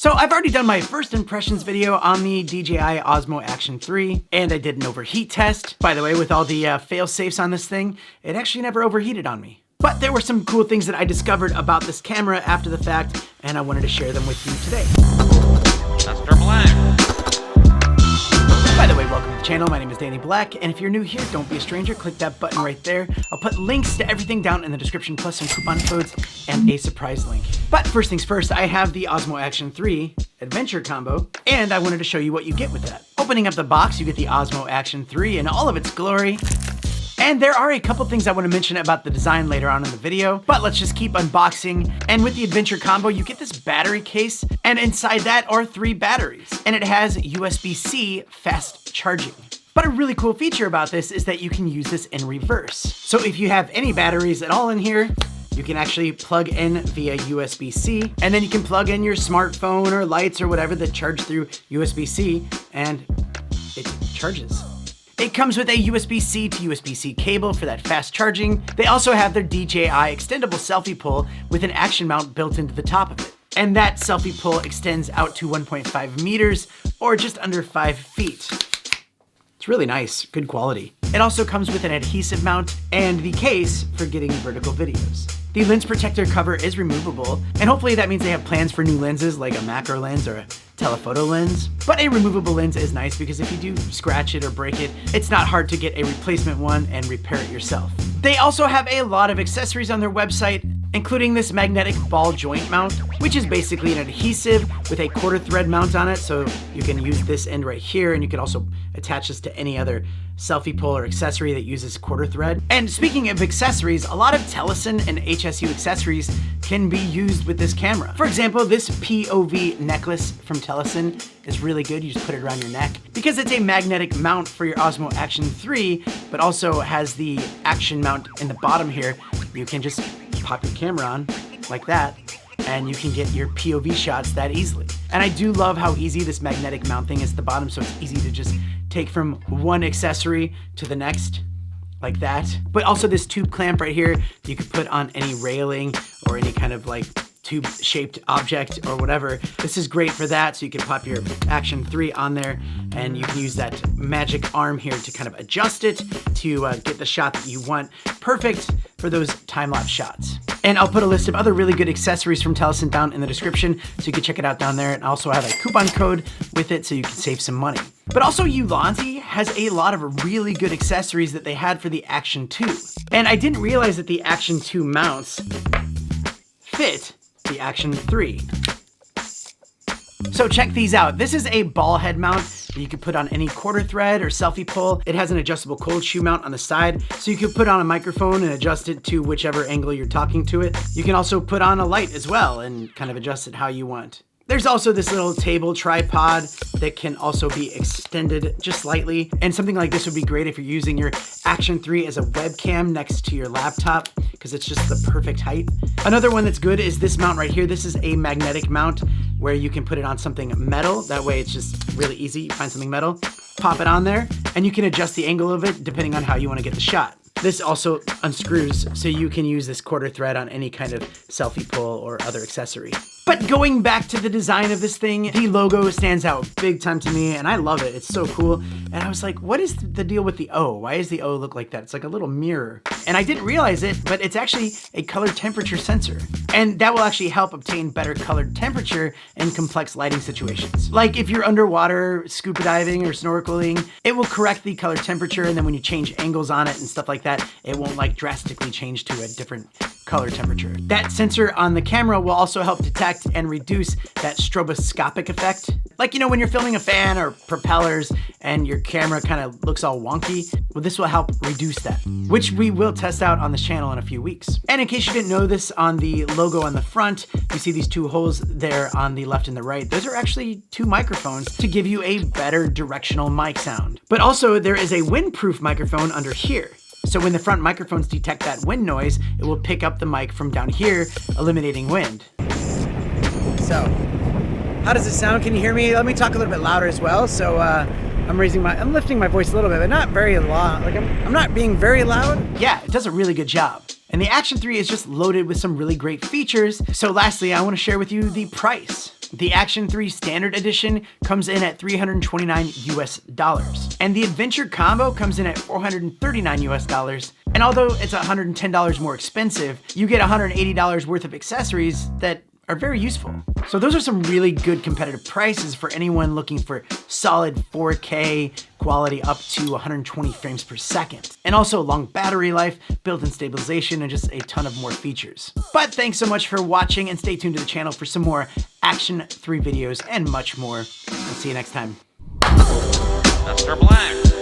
So I've already done my first impressions video on the DJI Osmo Action 3, and I did an overheat test. By the way, with all the fail-safes on this thing, it actually never overheated on me. But there were some cool things that I discovered about this camera after the fact, and I wanted to share them with you today. Mr. Black. By the way, welcome to the channel. My name is Danny Black, and if you're new here, don't be a stranger. Click that button right there. I'll put links to everything down in the description, plus some coupon codes and a surprise link. But first things first, I have the Osmo Action 3 Adventure Combo, and I wanted to show you what you get with that. Opening up the box, you get the Osmo Action 3 in all of its glory. And there are a couple things I want to mention about the design later on in the video, but let's just keep unboxing. And with the Adventure Combo, you get this battery case, and inside that are 3 batteries. And it has USB-C fast charging. But a really cool feature about this is that you can use this in reverse. So if you have any batteries at all in here, you can actually plug in via USB-C, and then you can plug in your smartphone or lights or whatever that charge through USB-C, and it charges. It comes with a USB-C to USB-C cable for that fast charging. They also have their DJI Extendable selfie pole with an action mount built into the top of it. And that selfie pole extends out to 1.5 meters or just under 5 feet. It's really nice, good quality. It also comes with an adhesive mount and the case for getting vertical videos. The lens protector cover is removable, and hopefully that means they have plans for new lenses like a macro lens or a telephoto lens. But a removable lens is nice because if you do scratch it or break it, it's not hard to get a replacement one and repair it yourself. They also have a lot of accessories on their website, including this magnetic ball joint mount, which is basically an adhesive with a quarter thread mount on it, so you can use this end right here, and you can also attach this to any other selfie pole or accessory that uses quarter thread. And speaking of accessories, a lot of Telesin and HSU accessories can be used with this camera. For example, this Pov Necklace from Telesin is really good. You just put it around your neck because it's a magnetic mount for your Osmo Action 3, but also has the action mount in the bottom here. You can just pop your camera on like that, and you can get your POV shots that easily. And I do love how easy this magnetic mount thing is at the bottom, so it's easy to just take from one accessory to the next, like that. But also this tube clamp right here, you could put on any railing or any kind of like tube-shaped object or whatever. This is great for that, so you can pop your Action 3 on there, and you can use that magic arm here to kind of adjust it to get the shot that you want. Perfect for those time-lapse shots. And I'll put a list of other really good accessories from Telesin down in the description, so you can check it out down there. And I also have a coupon code with it so you can save some money. But also ULANZI has a lot of really good accessories that they had for the Action 2. And I didn't realize that the Action 2 mounts fit the Action 3. So check these out. This is a ball head mount that you can put on any quarter thread or selfie pole. It has an adjustable cold shoe mount on the side, so you can put on a microphone and adjust it to whichever angle you're talking to it. You can also put on a light as well and kind of adjust it how you want. There's also this little table tripod that can also be extended just slightly. And something like this would be great if you're using your Action 3 as a webcam next to your laptop, because it's just the perfect height. Another one that's good is this mount right here. This is a magnetic mount where you can put it on something metal. That way it's just really easy. You find something metal, pop it on there, and you can adjust the angle of it depending on how you want to get the shot. This also unscrews, so you can use this quarter thread on any kind of selfie pole or other accessory. But going back to the design of this thing, the logo stands out big time to me, and I love it. It's so cool. And I was like, what is the deal with the O? Why does the O look like that? It's like a little mirror. And I didn't realize it, but it's actually a color temperature sensor. And that will actually help obtain better colored temperature in complex lighting situations. Like if you're underwater, scuba diving or snorkeling, it will correct the color temperature, and then when you change angles on it and stuff like that, it won't like drastically change to a different color temperature. That sensor on the camera will also help detect and reduce that stroboscopic effect. Like, you know, when you're filming a fan or propellers and your camera kind of looks all wonky, well, this will help reduce that, which we will test out on this channel in a few weeks. And in case you didn't know this, on the logo on the front, you see these 2 holes there on the left and the right. Those are actually 2 microphones to give you a better directional mic sound. But also there is a windproof microphone under here. So when the front microphones detect that wind noise, it will pick up the mic from down here, eliminating wind. So, how does it sound? Can you hear me? Let me talk a little bit louder as well. So I'm lifting my voice a little bit, but not very loud. Like I'm not being very loud. Yeah, it does a really good job. And the Action 3 is just loaded with some really great features. So lastly, I want to share with you the price. The Action 3 Standard Edition comes in at $329 US. And the Adventure Combo comes in at $439 US. And although it's $110 more expensive, you get $180 worth of accessories that are very useful. So those are some really good competitive prices for anyone looking for solid 4K quality up to 120 frames per second. And also long battery life, built-in stabilization, and just a ton of more features. But thanks so much for watching, and stay tuned to the channel for some more Action 3 videos and much more. I'll see you next time. Mr. Black.